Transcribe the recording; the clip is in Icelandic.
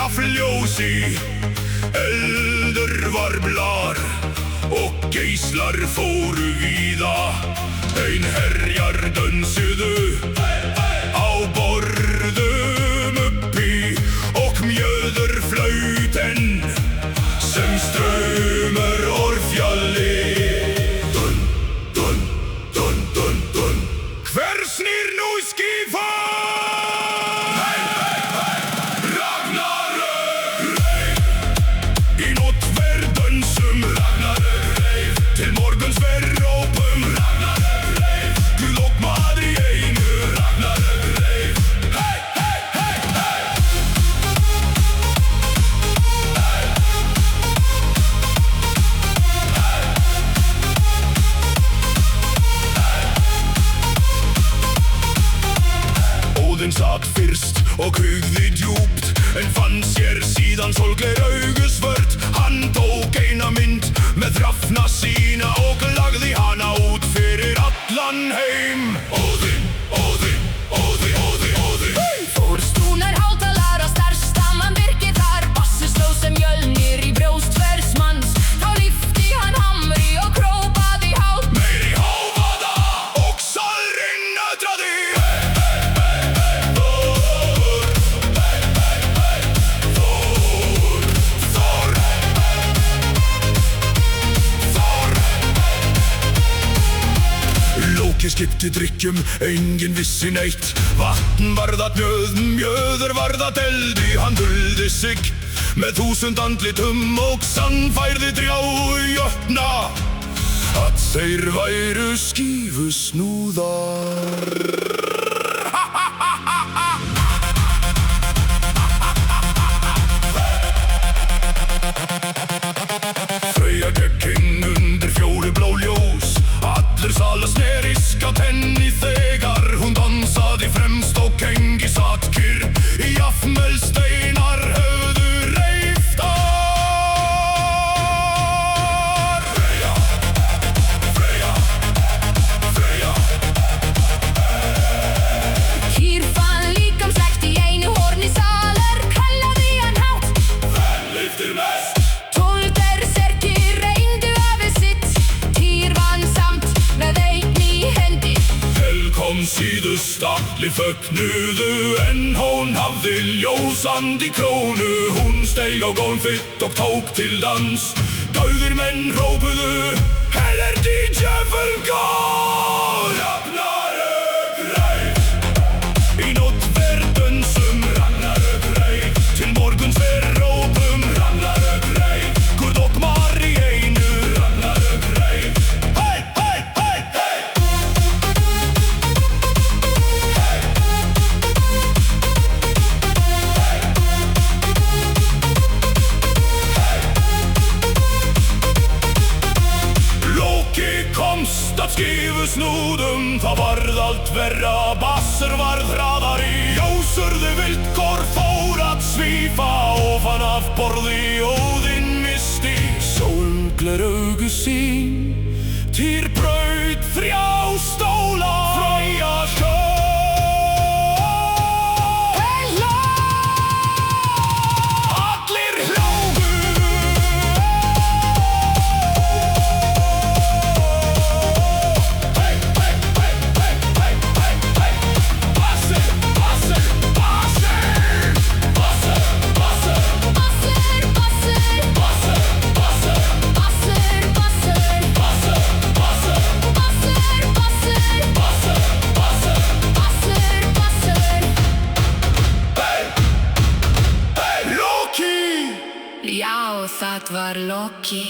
gaffelljósi. Eldur var blar og geislar fóru víða. Ein herjar dönsuðu á borðum uppi og mjöður flauten sem strömmar úr fjalli. Dun, dun, dun, dun, dun. Hver snýr nú skífa? Óðinn sat fyrst og hugði djúpt, en fann sér síðan sólgler augusvört. Hann tók eina mynd með þrafna sína og lagði hana út fyrir allan heim. Óðinn, Óðinn, Óðinn, Óðinn, Óðinn. Fórstúnar hátalara stærsta mann virkið þar. Bassi sló sem mjölnir í brjóst hvers manns. Þá lyfti hann hamri og krópaði hátt. Meiri hávaða og salurinn nötraði. Loki skipti drykkjum, enginn vissi neitt. Vatn varð að mjöðum, mjöður varð að eldi. Hann duldi sig með 1000 andlitum og sannfærði drjájötna að þeir væru skífusnúðar. Freyja gekk inn undir fjólublá ljós. Allur salar snerist gat henni þegar hún dansaði fremst og Kengi satt kyrr. Jafnvel steinar höfðu reyft þar. Freyja, Freyja, Freyja. Týr fann líkamslegt í einu horni salar. Kallaði hann hátt. Hvern lyftir mest? 12 berserkir reyndu afið sitt. Týr vann samt með einn í hendi. Kom síðust allir fögnuðu, en hún hafði ljósandi krónu. Hún steig á gólfið og tók til dans. Dauðir menn hrópuðu: Hellerdi djöfulgóð! Ragnarök reif. Í nótt ver dönsum Ragnarök reif. Til morguns ver rópum Ragnarök reif. Guð og Mari einu Ragnarök reif. Hei, hei, hei, hei. Komst að skífusnúðum, það varð allt verra. Bassur varð hraðari, jásurðu vildkor fór að svífa ofan af borði. Óðinn misti sólgler augu sín. Týr braut 3 stóla. Freyja sjö. Já, það var Loki.